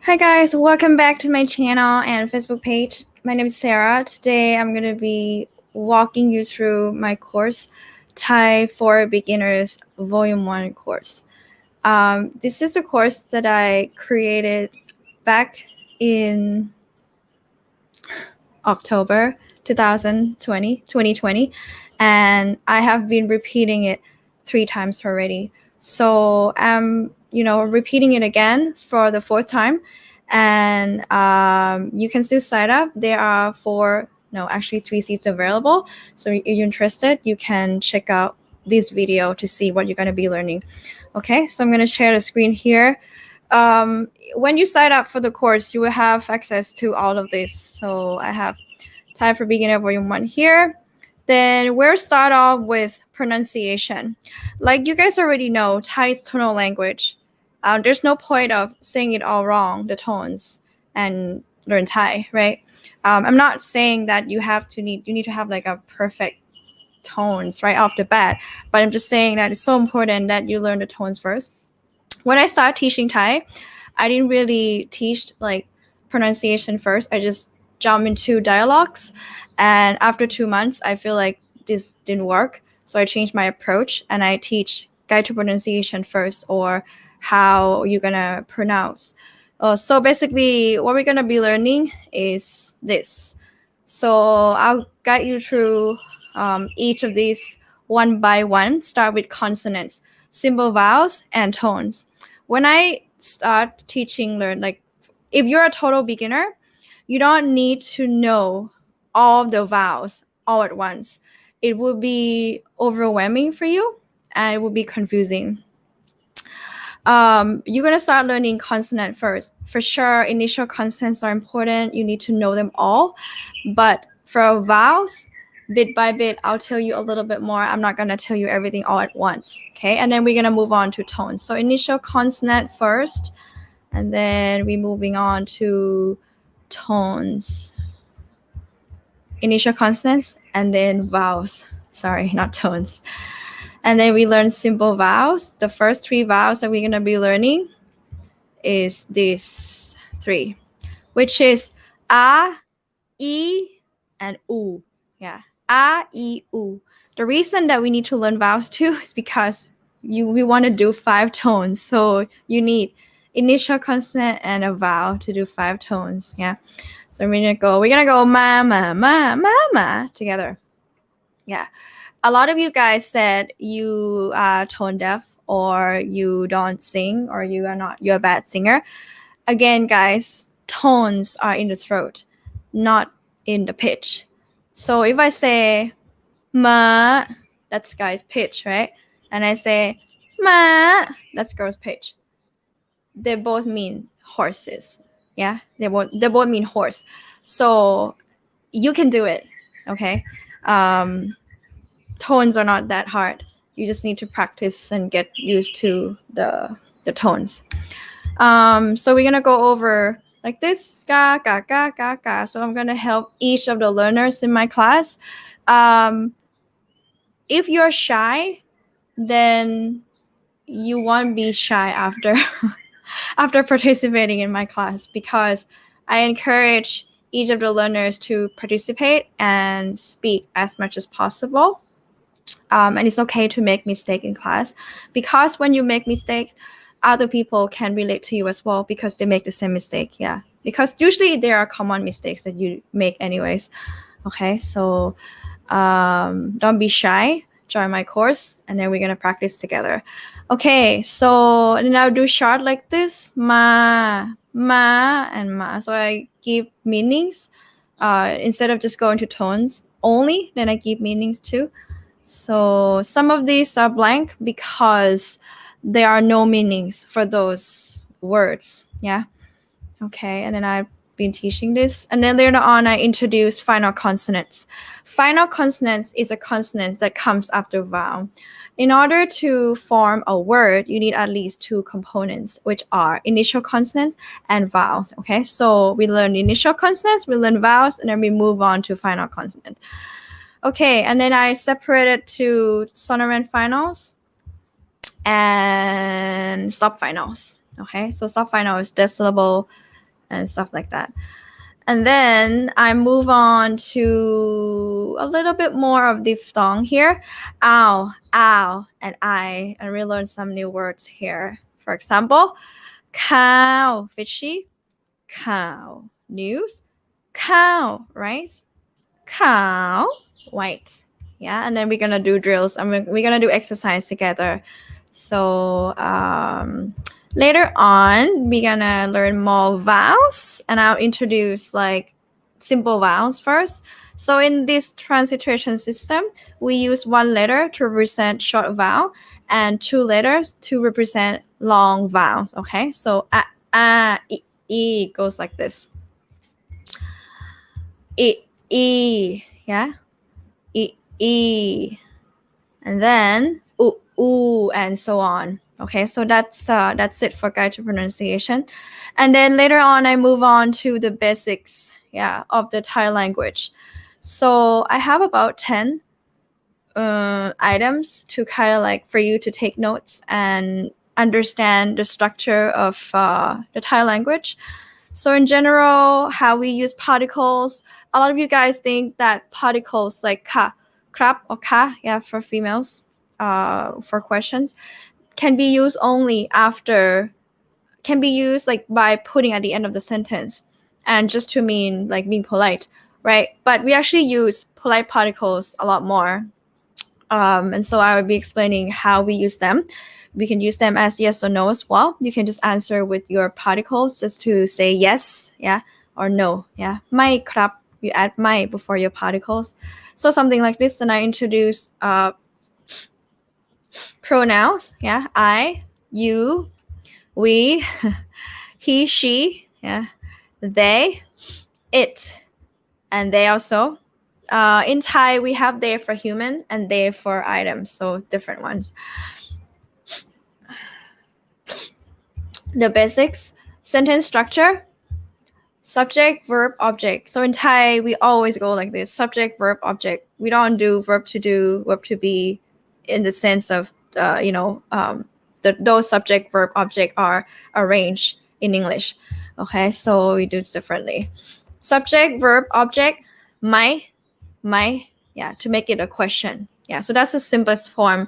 Hi guys, welcome back to my channel and Facebook page. My name is Sarah. Today I'm going to be walking you through my course, Thai for Beginners Volume 1 course. This is a course that I created back in October 2020, and I have been repeating it 3 times already. So I'm, repeating it again for the 4th time, and you can still sign up. There are 3 seats available. So if you're interested, you can check out this video to see what you're going to be learning. Okay, so I'm going to share the screen here. When you sign up for the course, you will have access to all of this. So I have Thai for Beginner Volume 1 here. Then we'll start off with pronunciation. Like you guys already know, Thai is tonal language. There's no point of saying it all wrong, the tones, and learn Thai, right? I'm not saying that you need to have like a perfect tones right off the bat, but I'm just saying that it's so important that you learn the tones first. When I started teaching Thai, I didn't really teach like pronunciation first. I just jumped into dialogues, and after 2 months, I feel like this didn't work. So I changed my approach and I teach guide to pronunciation first, or how you're gonna pronounce. So basically, what we're gonna be learning is this. So I'll guide you through each of these one by one. Start with consonants, simple vowels, and tones. When I start teaching like if you're a total beginner, you don't need to know all the vowels all at once. It will be overwhelming for you and it will be confusing. You're going to start learning consonant first. For sure, initial consonants are important. You need to know them all. But for vowels, bit by bit, I'll tell you a little bit more. I'm not going to tell you everything all at once. Okay, and then we're going to move on to tones. So initial consonant first, and then we're moving on to tones. Initial consonants, and then vowels. Sorry, not tones. And then we learn simple vowels. The first 3 vowels that we're going to be learning is these 3, which is a, e, and u. Yeah, a, e, u. The reason that we need to learn vowels too is because we want to do 5 tones. So you need initial consonant and a vowel to do 5 tones. Yeah. So we're gonna go ma, ma, ma, ma, ma together. Yeah. A lot of you guys said you are tone deaf, or you don't sing, or you're a bad singer. Again, guys, tones are in the throat, not in the pitch. So if I say ma, that's guy's pitch, right? And I say ma, that's girl's pitch. They both mean horses. Yeah, they both mean horse. So you can do it, okay? Tones are not that hard. You just need to practice and get used to the tones. So we're gonna go over like this, ga, ga, ga, ga, ga. So I'm gonna help each of the learners in my class. If you're shy, then you won't be shy after after participating in my class, because I encourage each of the learners to participate and speak as much as possible. And it's okay to make mistake in class, because when you make mistakes, other people can relate to you as well, because they make the same mistake. Yeah, because usually there are common mistakes that you make anyways. Okay, so don't be shy. Join my course, and then we're gonna practice together. Okay, so now do short like this, ma, and ma. So I give meanings instead of just going to tones only. Then I give meanings too. So some of these are blank because there are no meanings for those words. Yeah. Okay, and then I've been teaching this. And then later on, I introduced final consonants. Final consonants is a consonant that comes after vowel. In order to form a word, you need at least 2 components, which are initial consonants and vowels. Okay, so we learn initial consonants, we learn vowels, and then we move on to final consonant. Okay, and then I separated to sonorant finals and stop finals. Okay, so stop final is desyllable and stuff like that. And then I move on to a little bit more of diphthong here. Ow, ow, and I. And we learn some new words here. For example, cow, fishy, cow, news, cow, rice, cow, white. Yeah, and then we're gonna do drills and we're gonna do exercise together. So later on, we're gonna learn more vowels, and I'll introduce like simple vowels first. So in this transliteration system, we use one letter to represent short vowel and two letters to represent long vowels. Okay, so e goes like this. Yeah, e, and then ooh, and so on. Okay, so that's it for guide to pronunciation. And then later on, I move on to the basics, of the Thai language. So I have about 10 items to kind of like for you to take notes and understand the structure of the Thai language. So in general, how we use particles, a lot of you guys think that particles like ka, krap, or ka, for females, for questions, can be used like by putting at the end of the sentence and just to mean like being polite, right? But we actually use polite particles a lot more. And so I will be explaining how we use them. We can use them as yes or no as well. You can just answer with your particles just to say yes, or no, Mai krap, you add mai before your particles. So something like this, and I introduce pronouns, I, you, we, he, she, they, it, and they also. In Thai, we have they for human and they for items, so different ones. The basics, sentence structure, subject, verb, object. So in Thai, we always go like this, subject, verb, object. We don't do verb to do, verb to be in the sense of, those subject, verb, object are arranged in English. Okay, so we do it differently. Subject, verb, object, my, to make it a question. So that's the simplest form.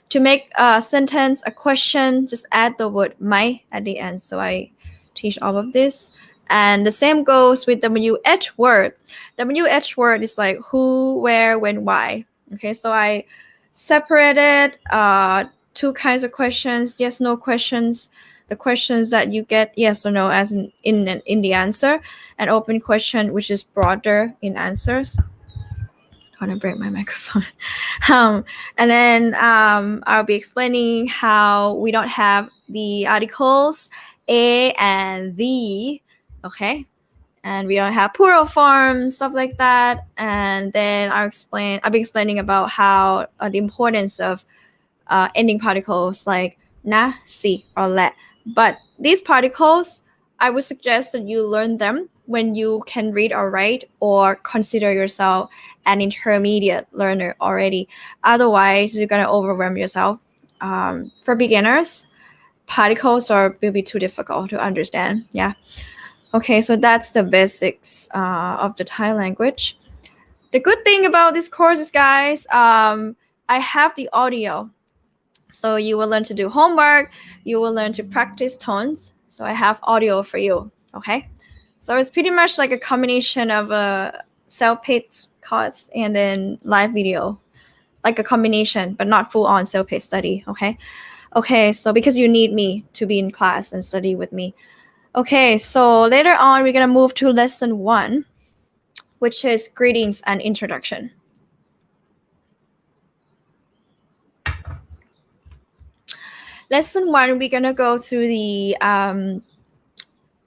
To make a sentence a question, just add the word my at the end. So I teach all of this. And the same goes with the WH word. WH word is like who, where, when, why. Okay, so I separated two kinds of questions, yes, no questions. The questions that you get yes or no as in the answer, and open question, which is broader in answers. I want to break my microphone. And then I'll be explaining how we don't have the articles a and the, okay? And we don't have plural forms, stuff like that. And then I'll be explaining about how the importance of ending particles like na, si, or le. But these particles, I would suggest that you learn them when you can read or write or consider yourself an intermediate learner already. Otherwise, you're going to overwhelm yourself. For beginners, particles will be too difficult to understand. Okay, so that's the basics of the Thai language. The good thing about this course is, guys, I have the audio. So you will learn to do homework. You will learn to practice tones. So I have audio for you, okay? So it's pretty much like a combination of a self-paced course and then live video, like a combination, but not full-on self-paced study, okay? Okay, so because you need me to be in class and study with me. Okay, so later on, we're going to move to lesson 1, which is greetings and introduction. Lesson 1, we're going to go through the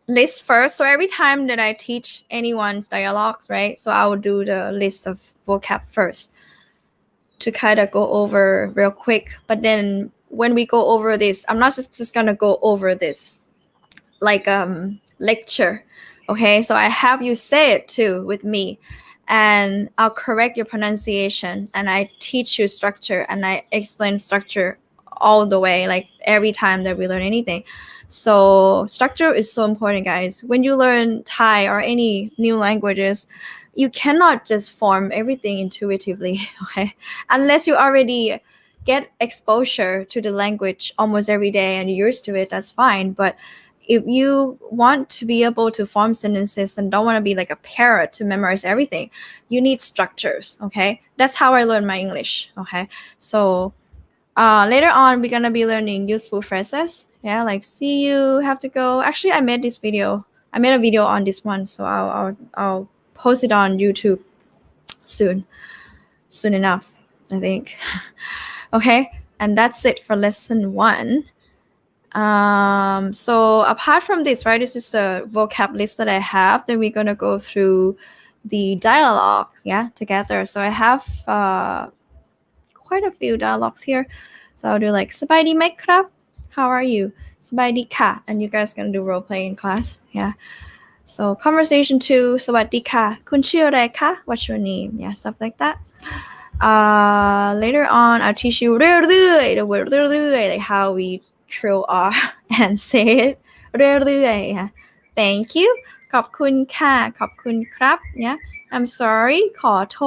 list first. So every time that I teach anyone's dialogues, right? So I will do the list of vocab first to kind of go over real quick. But then when we go over this, I'm not just going to go over this like lecture. Okay, so I have you say it too with me. And I'll correct your pronunciation. And I teach you structure. And I explain structure all the way, like every time that we learn anything. So structure is so important, guys. When you learn Thai or any new languages, you cannot just form everything intuitively, okay? Unless you already get exposure to the language almost every day and you're used to it, that's fine. But if you want to be able to form sentences and don't want to be like a parrot to memorize everything, you need structures, okay? That's how I learned my English, okay? So later on, we're gonna be learning useful phrases. Yeah, like see you, have to go. Actually, I made this video. I made a video on this one, so I'll post it on YouTube soon enough, I think. Okay, and that's it for lesson 1. So apart from this, right, this is the vocab list that I have. Then we're gonna go through the dialogue, yeah, together. So I have quite a few dialogues here. So I'll do like สบายดีไหมครับ how are you สบายดีค่ะ and you guys gonna do role play in class, yeah. So conversation 2 สวัสดีค่ะ คุณชื่ออะไรคะ what's your name, yeah, stuff like that. Later on I'll teach you เรื่อยๆ the word เรื่อยๆ like how we trill R and say it เรื่อยๆ yeah. Thank you ขอบคุณค่ะขอบคุณครับ yeah. I'm sorry ขอโท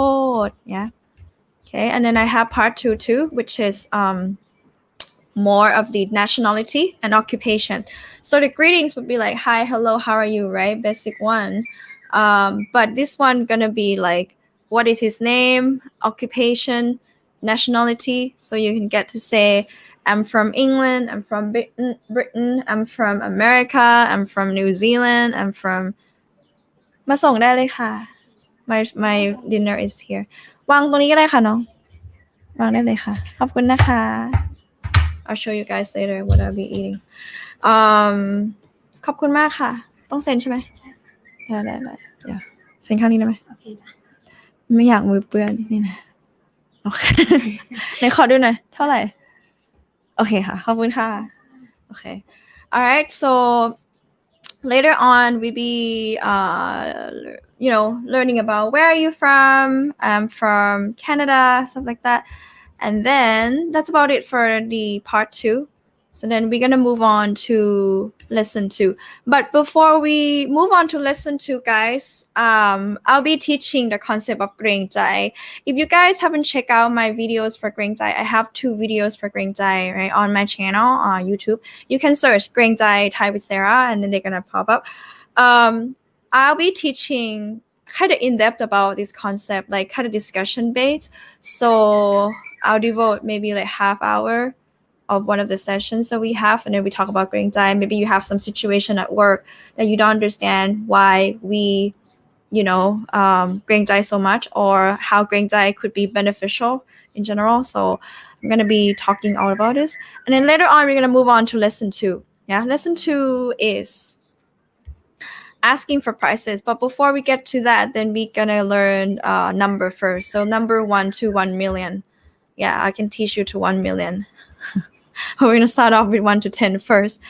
ษ yeah. Okay, and then I have part 2 too, which is more of the nationality and occupation. So the greetings would be like hi, hello, how are you, right? Basic one. But this one gonna be like what is his name, occupation, nationality. So you can get to say I'm from England, I'm from Britain, I'm from America, I'm from New Zealand, I'm from มาส่งได้เลยค่ะ my dinner is here วางตรงนี้ก็ได้ค่ะน้องวางได้เลยค่ะขอบคุณนะคะ I'll show you guys later what I'll be eating ขอบคุณมากค่ะต้องเซ็นใช่ไหมใช่ได้เดี๋ยวเซ็นข้างนี้ได้ไหมโอเคจ้ะไม่อยากมือเปื้อนนี่นะโอเคไหนขอดูหน่อยเท่าไหร่โอเคค่ะขอบคุณค่ะ okay, all right, so later on we be learning about where are you from. I'm from Canada, stuff like that. And then that's about it for the part 2. So then we're gonna move on to lesson 2. But before we move on to lesson 2, guys, I'll be teaching the concept of Greng Jai. If you guys haven't checked out my videos for Greng Jai, I have 2 videos for Greng Jai, right, on my channel on YouTube. You can search Greng Jai Thai with Sarah, and then they're gonna pop up. I'll be teaching kind of in depth about this concept, like kind of discussion based. So I'll devote maybe like half hour of one of the sessions that we have, and then we talk about Greng Jai. Maybe you have some situation at work that you don't understand why we, Greng Jai so much, or how Greng Jai could be beneficial in general. So I'm gonna be talking all about this, and then later on we're gonna move on to lesson 2. Yeah, lesson 2 is asking for prices, but before we get to that, then we're gonna learn number first. So number 1 to 1 million. Yeah, I can teach you to 1 million. We're gonna start off with 1 to 10 first,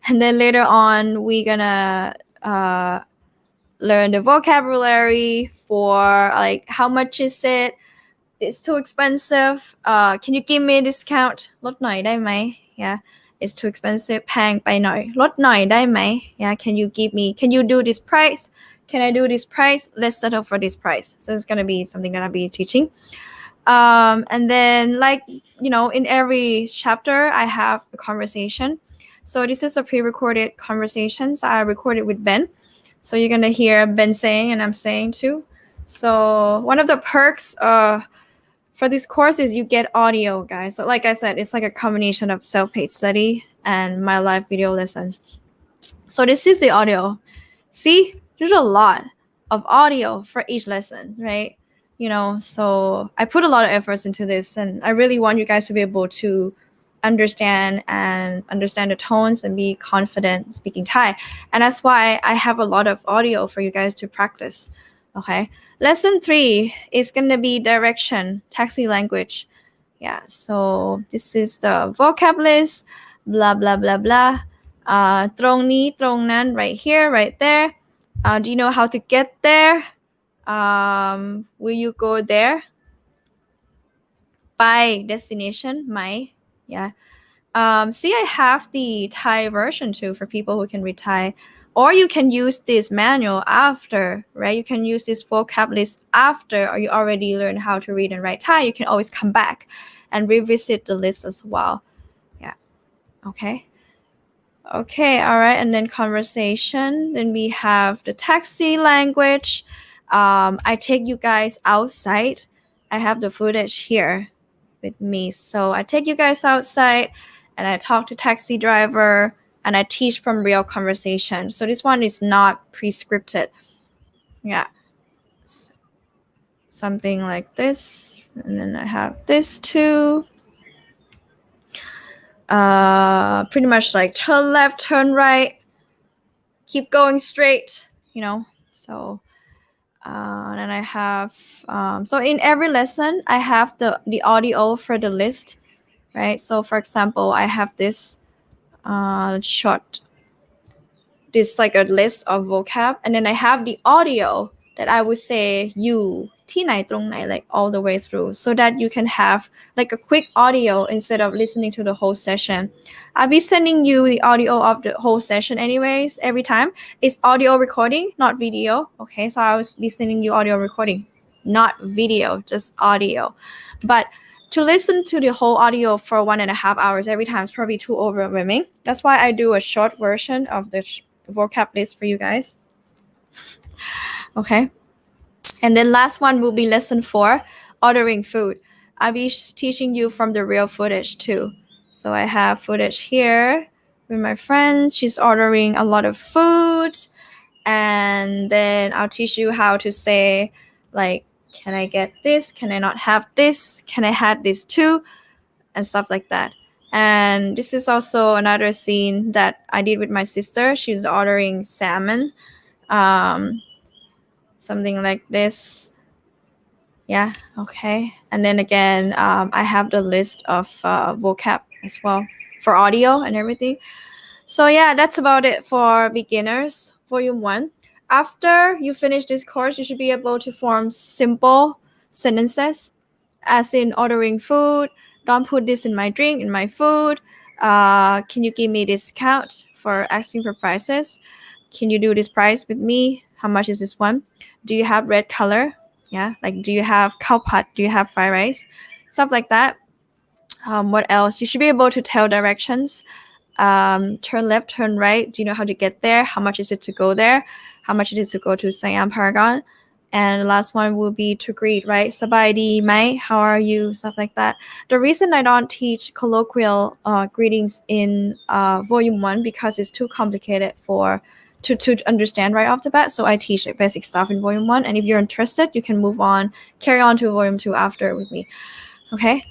and then later on we're gonna learn the vocabulary for like how much is it? It's too expensive. Can you give me a discount? ลดหน่อยได้ไหม Yeah, it's too expensive. แพงไปหน่อย ลดหน่อยได้ไหม Yeah, can you do this price? Can I do this price? Let's settle for this price. So it's gonna be something that I'll be teaching. And then like, in every chapter I have a conversation. So this is a pre-recorded conversation. So I recorded with Ben. So you're gonna hear Ben saying and I'm saying too. So one of the perks for this course is you get audio, guys. So like I said, it's like a combination of self-paced study and my live video lessons. So this is the audio. See, there's a lot of audio for each lesson, right? So I put a lot of efforts into this, and I really want you guys to be able to understand the tones and be confident speaking Thai. And that's why I have a lot of audio for you guys to practice. Okay. Lesson 3 is going to be direction, taxi language. Yeah. So this is the vocab list, blah, blah, blah, blah. ตรงนี้ตรงนั้น right here, right there. Do you know how to get there? Will you go there? By destination, ไหม Yeah. See, I have the Thai version too for people who can read Thai. Or you can use this manual after, right? You can use this vocab list after, or you already learn how to read and write Thai. You can always come back and revisit the list as well. Yeah. Okay. Okay, all right. And then conversation. Then we have the taxi language. I take you guys outside. I have the footage here with me. So I take you guys outside and I talk to taxi driver and I teach from real conversation. So this one is not pre-scripted. Yeah. Something like this. And then I have this too. Pretty much like turn left, turn right, keep going straight, you know. So then I have so in every lesson I have the audio for the list, right? So for example, I have this short, this like a list of vocab, and then I have the audio that I would say you ที่ไหนตรงไหน like all the way through, so that you can have like a quick audio instead of listening to the whole session. I'll be sending you the audio of the whole session anyways every time. It's audio recording, not video. Okay, so I was be sending you audio recording, not video, just audio. But to listen to the whole audio for 1.5 hours every time is probably too overwhelming. That's why I do a short version of the vocab list for you guys. Okay. And then last one will be lesson 4, ordering food. I'll be teaching you from the real footage too. So I have footage here with my friend. She's ordering a lot of food. And then I'll teach you how to say, like, can I get this? Can I not have this? Can I have this too? And stuff like that. And this is also another scene that I did with my sister. She's ordering salmon. Something like this. Yeah, okay. And then again, I have the list of vocab as well for audio and everything. So yeah, that's about it for beginners, volume 1. After you finish this course, you should be able to form simple sentences, as in ordering food. Don't put this in my drink, in my food. Can you give me discount for asking for prices? Can you do this price with me? How much is this one? Do you have red color? Yeah, like do you have cow pot? Do you have fried rice? Stuff like that. What else? You should be able to tell directions. Turn left, turn right. Do you know how to get there? How much is it to go there? How much it is to go to Siam Paragon? And the last one will be to greet, right? Sabaydi mai, how are you? Stuff like that. The reason I don't teach colloquial greetings in volume 1 because it's too complicated for to understand right off the bat. So I teach like basic stuff in volume 1. And if you're interested, you can move on, carry on to volume 2 after with me. Okay.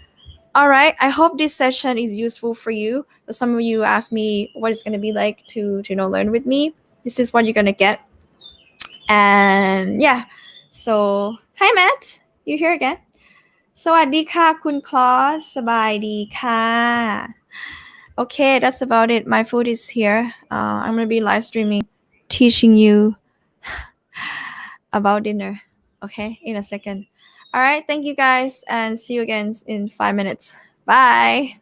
All right. I hope this session is useful for you. Some of you asked me what it's going to be like to learn with me. This is what you're going to get. And yeah. So, hi Matt. You here again? สวัสดีค่ะคุณคลอส สบายดีค่ะ Okay, that's about it. My food is here. I'm going to be live streaming, teaching you about dinner. Okay, in a second. All right. Thank you guys and see you again in 5 minutes. Bye.